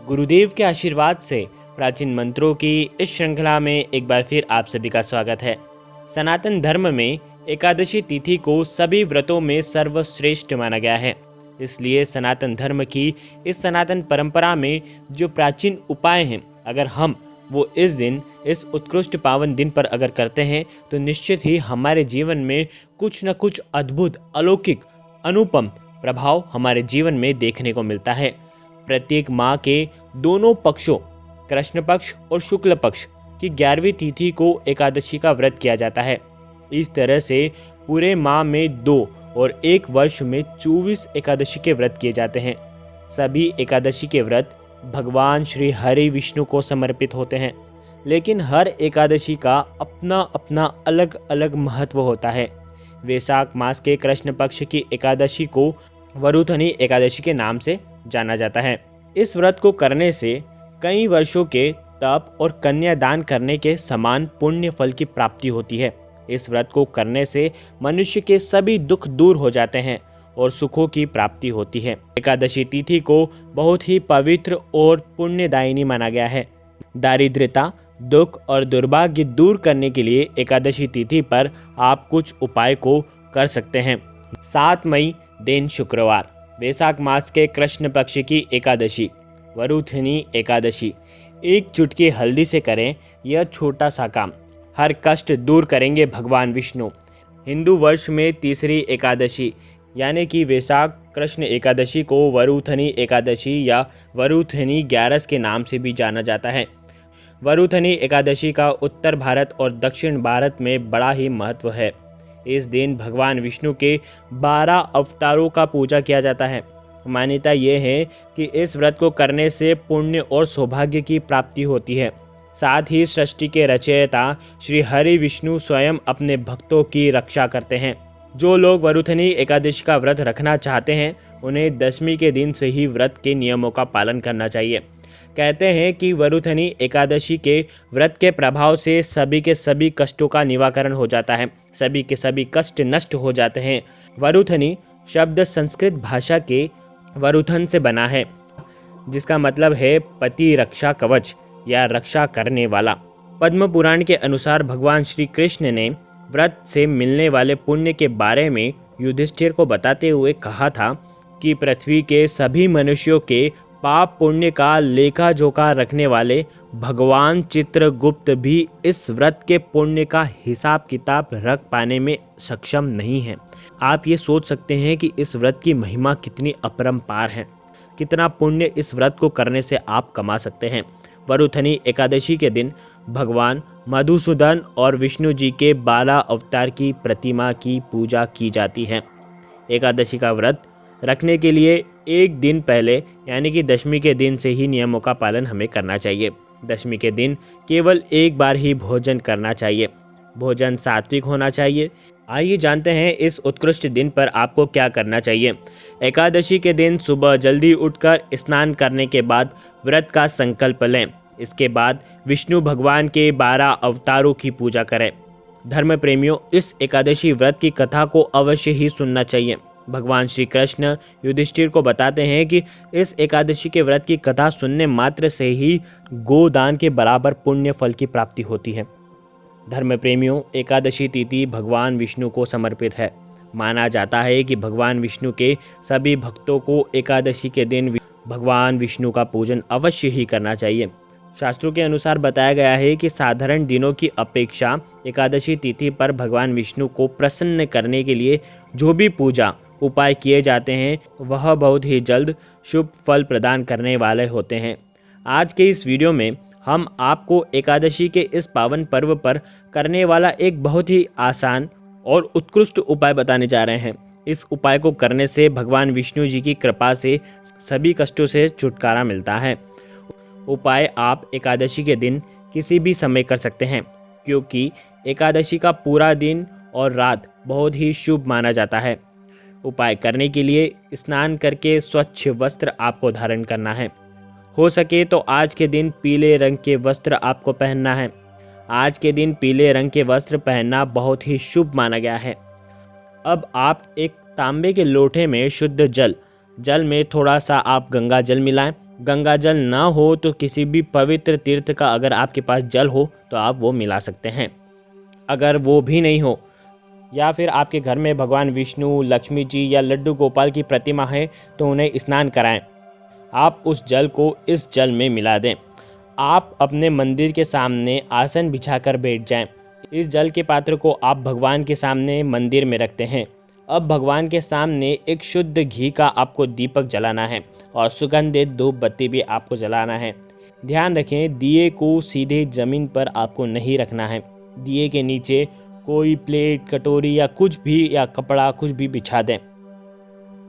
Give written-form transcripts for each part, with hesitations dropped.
गुरुदेव के आशीर्वाद से प्राचीन मंत्रों की इस श्रृंखला में एक बार फिर आप सभी का स्वागत है। सनातन धर्म में एकादशी तिथि को सभी व्रतों में सर्वश्रेष्ठ माना गया है। इसलिए सनातन धर्म की इस सनातन परंपरा में जो प्राचीन उपाय हैं, अगर हम वो इस दिन, इस उत्कृष्ट पावन दिन पर अगर करते हैं तो निश्चित ही हमारे जीवन में कुछ न कुछ अद्भुत, अलौकिक, अनुपम प्रभाव हमारे जीवन में देखने को मिलता है। प्रत्येक माह के दोनों पक्षों, कृष्ण पक्ष और शुक्ल पक्ष की 11वीं तिथि को एकादशी का व्रत किया जाता है। इस तरह से पूरे माह में 2 और 1 वर्ष में 24 एकादशी के व्रत किए जाते हैं। सभी एकादशी के व्रत भगवान श्री हरि विष्णु को समर्पित होते हैं, लेकिन हर एकादशी का अपना अपना अलग अलग महत्व होता है। वैशाख मास के कृष्ण पक्ष की एकादशी को वरुथनी एकादशी के नाम से जाना जाता है। इस व्रत को करने से कई वर्षों के तप और कन्यादान करने के समान पुण्य फल की प्राप्ति होती है। इस व्रत को करने से मनुष्य के सभी दुख दूर हो जाते हैं और सुखों की प्राप्ति होती है। एकादशी तिथि को बहुत ही पवित्र और पुण्यदायिनी माना गया है। दारिद्र्यता, दुख और दुर्भाग्य दूर करने के लिए एकादशी तिथि पर आप कुछ उपाय को कर सकते हैं। 7 मई दिन शुक्रवार, वैशाख मास के कृष्ण पक्ष की एकादशी, वरुथनी एकादशी। एक चुटकी हल्दी से करें यह छोटा सा काम, हर कष्ट दूर करेंगे भगवान विष्णु। हिंदू वर्ष में तीसरी एकादशी यानी कि वैशाख कृष्ण एकादशी को वरुथनी एकादशी या वरुथनी 11 के नाम से भी जाना जाता है। वरुथनी एकादशी का उत्तर भारत और दक्षिण भारत में बड़ा ही महत्व है। इस दिन भगवान विष्णु के 12 अवतारों का पूजा किया जाता है। मान्यता ये है कि इस व्रत को करने से पुण्य और सौभाग्य की प्राप्ति होती है। साथ ही सृष्टि के रचयिता श्री हरि विष्णु स्वयं अपने भक्तों की रक्षा करते हैं। जो लोग वरुथनी एकादशी का व्रत रखना चाहते हैं उन्हें दशमी के दिन से ही व्रत के नियमों का पालन करना चाहिए। कहते हैं कि वरुथनी एकादशी के व्रत के प्रभाव से सभी के सभी कष्टों का निवारण हो जाता है, सभी के सभी कष्ट नष्ट हो जाते हैं। वरुथनी शब्द संस्कृत भाषा के वरुथन से बना है, जिसका मतलब है पति रक्षा कवच या रक्षा करने वाला। पद्म पुराण के अनुसार भगवान श्री कृष्ण ने व्रत से मिलने वाले पुण्य के बारे में युधिष्ठिर को बताते हुए कहा था कि पृथ्वी के सभी मनुष्यों के पाप पुण्य का लेखा जोखा रखने वाले भगवान चित्रगुप्त भी इस व्रत के पुण्य का हिसाब किताब रख पाने में सक्षम नहीं है। आप ये सोच सकते हैं कि इस व्रत की महिमा कितनी अपरंपार है, कितना पुण्य इस व्रत को करने से आप कमा सकते हैं। वरुथनी एकादशी के दिन भगवान मधुसूदन और विष्णु जी के 12 अवतार की प्रतिमा की पूजा की जाती है। एकादशी का व्रत रखने के लिए एक दिन पहले यानी कि दशमी के दिन से ही नियमों का पालन हमें करना चाहिए। दशमी के दिन केवल एक बार ही भोजन करना चाहिए। भोजन सात्विक होना चाहिए। आइए जानते हैं इस उत्कृष्ट दिन पर आपको क्या करना चाहिए। एकादशी के दिन सुबह जल्दी उठकर स्नान करने के बाद व्रत का संकल्प लें। इसके बाद विष्णु भगवान के 12 अवतारों की पूजा करें। धर्म प्रेमियों, इस एकादशी व्रत की कथा को अवश्य ही सुनना चाहिए। भगवान श्री कृष्ण युधिष्ठिर को बताते हैं कि इस एकादशी के व्रत की कथा सुनने मात्र से ही गोदान के बराबर पुण्य फल की प्राप्ति होती है। धर्म प्रेमियों, एकादशी तिथि भगवान विष्णु को समर्पित है। माना जाता है कि भगवान विष्णु के सभी भक्तों को एकादशी के दिन भगवान विष्णु का पूजन अवश्य ही करना चाहिए। शास्त्रों के अनुसार बताया गया है कि साधारण दिनों की अपेक्षा एकादशी तिथि पर भगवान विष्णु को प्रसन्न करने के लिए जो भी पूजा उपाय किए जाते हैं वह बहुत ही जल्द शुभ फल प्रदान करने वाले होते हैं। आज के इस वीडियो में हम आपको एकादशी के इस पावन पर्व पर करने वाला एक बहुत ही आसान और उत्कृष्ट उपाय बताने जा रहे हैं। इस उपाय को करने से भगवान विष्णु जी की कृपा से सभी कष्टों से छुटकारा मिलता है। उपाय आप एकादशी के दिन किसी भी समय कर सकते हैं, क्योंकि एकादशी का पूरा दिन और रात बहुत ही शुभ माना जाता है। उपाय करने के लिए स्नान करके स्वच्छ वस्त्र आपको धारण करना है। हो सके तो आज के दिन पीले रंग के वस्त्र आपको पहनना है। आज के दिन पीले रंग के वस्त्र पहनना बहुत ही शुभ माना गया है। अब आप एक तांबे के लोटे में शुद्ध जल में थोड़ा सा आप गंगा जल मिलाएं। गंगा जल ना हो तो किसी भी पवित्र तीर्थ का अगर आपके पास जल हो तो आप वो मिला सकते हैं। अगर वो भी नहीं हो या फिर आपके घर में भगवान विष्णु, लक्ष्मी जी या लड्डू गोपाल की प्रतिमा है तो उन्हें स्नान कराएं। आप उस जल को इस जल में मिला दें। आप अपने मंदिर के सामने आसन बिछाकर बैठ जाएं। इस जल के पात्र को आप भगवान के सामने मंदिर में रखते हैं। अब भगवान के सामने एक शुद्ध घी का आपको दीपक जलाना है और सुगंधित धूप बत्ती भी आपको जलाना है। ध्यान रखें, दिए को सीधे ज़मीन पर आपको नहीं रखना है। दिए के नीचे कोई प्लेट, कटोरी या कुछ भी या कपड़ा कुछ भी बिछा दें।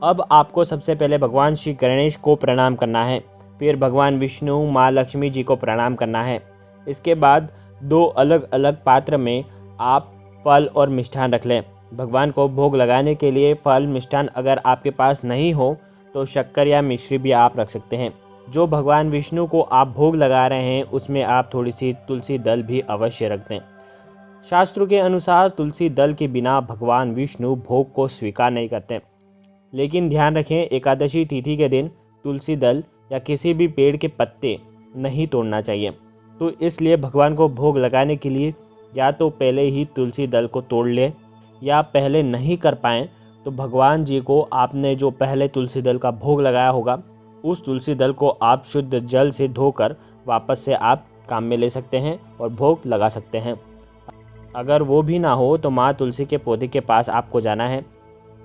अब आपको सबसे पहले भगवान श्री गणेश को प्रणाम करना है, फिर भगवान विष्णु, माँ लक्ष्मी जी को प्रणाम करना है। इसके बाद 2 अलग अलग पात्र में आप फल और मिष्ठान रख लें। भगवान को भोग लगाने के लिए फल मिष्ठान अगर आपके पास नहीं हो तो शक्कर या मिश्री भी आप रख सकते हैं। जो भगवान विष्णु को आप भोग लगा रहे हैं उसमें आप थोड़ी सी तुलसी दल भी अवश्य रख दें। शास्त्रों के अनुसार तुलसी दल के बिना भगवान विष्णु भोग को स्वीकार नहीं करते। लेकिन ध्यान रखें, एकादशी तिथि के दिन तुलसी दल या किसी भी पेड़ के पत्ते नहीं तोड़ना चाहिए। तो इसलिए भगवान को भोग लगाने के लिए या तो पहले ही तुलसी दल को तोड़ लें, या पहले नहीं कर पाएँ तो भगवान जी को आपने जो पहले तुलसी दल का भोग लगाया होगा उस तुलसी दल को आप शुद्ध जल से धोकर वापस से आप काम में ले सकते हैं और भोग लगा सकते हैं। अगर वो भी ना हो तो माँ तुलसी के पौधे के पास आपको जाना है।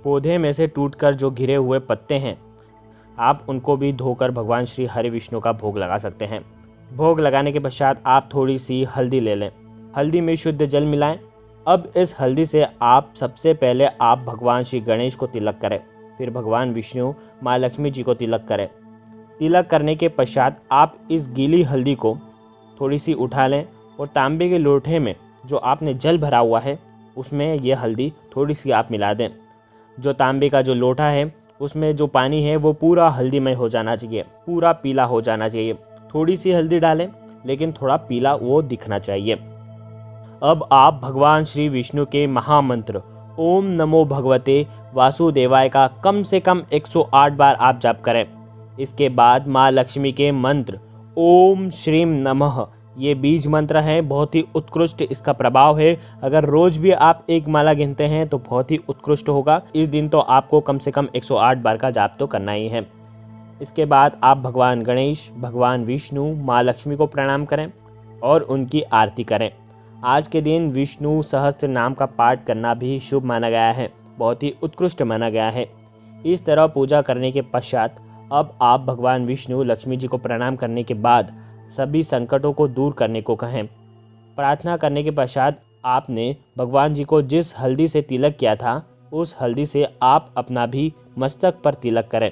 पौधे में से टूटकर जो गिरे हुए पत्ते हैं आप उनको भी धोकर भगवान श्री हरि विष्णु का भोग लगा सकते हैं। भोग लगाने के पश्चात आप थोड़ी सी हल्दी ले लें। हल्दी में शुद्ध जल मिलाएं। अब इस हल्दी से आप सबसे पहले आप भगवान श्री गणेश को तिलक करें, फिर भगवान विष्णु, माँ लक्ष्मी जी को तिलक करें। तिलक करने के पश्चात आप इस गीली हल्दी को थोड़ी सी उठा लें और तांबे के लोटे में जो आपने जल भरा हुआ है उसमें यह हल्दी थोड़ी सी आप मिला दें। जो तांबे का जो लोटा है उसमें जो पानी है वो पूरा हल्दीमय हो जाना चाहिए, पूरा पीला हो जाना चाहिए। थोड़ी सी हल्दी डालें लेकिन थोड़ा पीला वो दिखना चाहिए। अब आप भगवान श्री विष्णु के महामंत्र ओम नमो भगवते वासुदेवाय का कम से कम 108 बार आप जाप करें। इसके बाद माँ लक्ष्मी के मंत्र ओम श्रीम नमः, ये बीज मंत्र है, बहुत ही उत्कृष्ट इसका प्रभाव है। अगर रोज भी आप एक माला गिनते हैं तो बहुत ही उत्कृष्ट होगा। इस दिन तो आपको कम से कम 108 बार का जाप तो करना ही है। इसके बाद आप भगवान गणेश, भगवान विष्णु, माँ लक्ष्मी को प्रणाम करें और उनकी आरती करें। आज के दिन विष्णु सहस्त्र नाम का पाठ करना भी शुभ माना गया है, बहुत ही उत्कृष्ट माना गया है। इस तरह पूजा करने के पश्चात अब आप भगवान विष्णु, लक्ष्मी जी को प्रणाम करने के बाद सभी संकटों को दूर करने को कहें। प्रार्थना करने के पश्चात आपने भगवान जी को जिस हल्दी से तिलक किया था उस हल्दी से आप अपना भी मस्तक पर तिलक करें।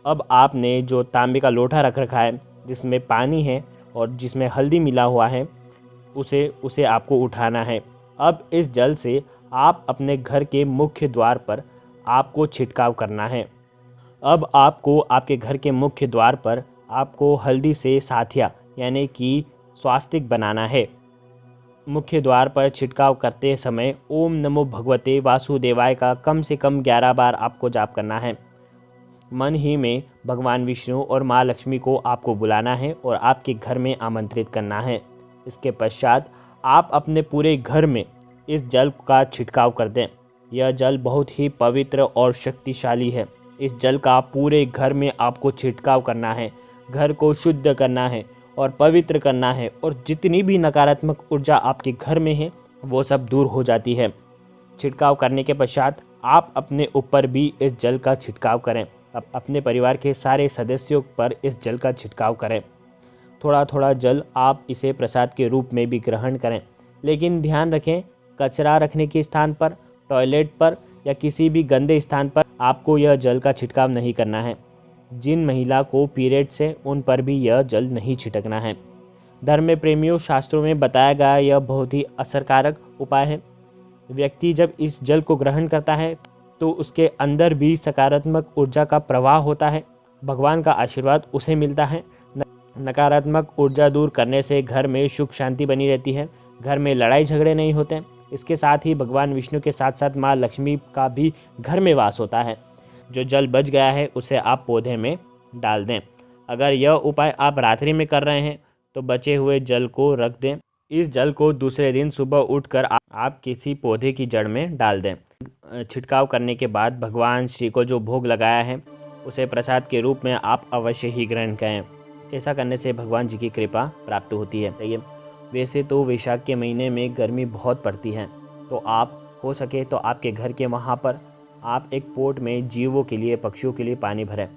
अब आपने जो तांबे का लोटा रख रखा है जिसमें पानी है और जिसमें हल्दी मिला हुआ है उसे आपको उठाना है। अब इस जल से आप अपने घर के मुख्य द्वार पर आपको छिड़काव करना है। अब आपको आपके घर के मुख्य द्वार पर आपको हल्दी से साथिया यानी कि स्वास्तिक बनाना है। मुख्य द्वार पर छिड़काव करते समय ओम नमो भगवते वासुदेवाय का कम से कम 11 बार आपको जाप करना है। मन ही में भगवान विष्णु और माँ लक्ष्मी को आपको बुलाना है और आपके घर में आमंत्रित करना है। इसके पश्चात आप अपने पूरे घर में इस जल का छिड़काव कर दें। यह जल बहुत ही पवित्र और शक्तिशाली है। इस जल का पूरे घर में आपको छिड़काव करना है, घर को शुद्ध करना है और पवित्र करना है, और जितनी भी नकारात्मक ऊर्जा आपके घर में है वो सब दूर हो जाती है। छिड़काव करने के पश्चात आप अपने ऊपर भी इस जल का छिड़काव करें। अब अपने परिवार के सारे सदस्यों पर इस जल का छिड़काव करें। थोड़ा थोड़ा जल आप इसे प्रसाद के रूप में भी ग्रहण करें, लेकिन ध्यान रखें कचरा रखने के स्थान पर, टॉयलेट पर या किसी भी गंदे स्थान पर आपको यह जल का छिड़काव नहीं करना है। जिन महिला को पीरियड से उन पर भी यह जल नहीं छिड़कना है। धर्म प्रेमियों, शास्त्रों में बताया गया यह बहुत ही असरकारक उपाय है। व्यक्ति जब इस जल को ग्रहण करता है तो उसके अंदर भी सकारात्मक ऊर्जा का प्रवाह होता है, भगवान का आशीर्वाद उसे मिलता है। नकारात्मक ऊर्जा दूर करने से घर में सुख शांति बनी रहती है, घर में लड़ाई झगड़े नहीं होते। इसके साथ ही भगवान विष्णु के साथ साथ माँ लक्ष्मी का भी घर में वास होता है। जो जल बच गया है उसे आप पौधे में डाल दें। अगर यह उपाय आप रात्रि में कर रहे हैं तो बचे हुए जल को रख दें। इस जल को दूसरे दिन सुबह उठकर आप किसी पौधे की जड़ में डाल दें। छिड़काव करने के बाद भगवान श्री को जो भोग लगाया है उसे प्रसाद के रूप में आप अवश्य ही ग्रहण करें। ऐसा करने से भगवान जी की कृपा प्राप्त होती है। चाहिए वैसे तो वैशाख के महीने में गर्मी बहुत पड़ती है, तो आप हो सके तो आपके घर के वहाँ पर आप एक पोट में जीवों के लिए, पक्षियों के लिए पानी भरें।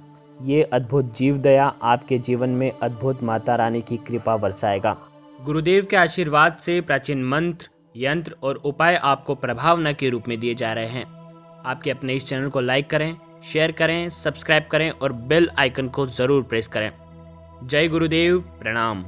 ये अद्भुत जीव दया आपके जीवन में अद्भुत माता रानी की कृपा बरसाएगा। गुरुदेव के आशीर्वाद से प्राचीन मंत्र, यंत्र और उपाय आपको प्रभावना के रूप में दिए जा रहे हैं। आपके अपने इस चैनल को लाइक करें, शेयर करें, सब्सक्राइब करें और बेल आइकन को ज़रूर प्रेस करें। जय गुरुदेव, प्रणाम।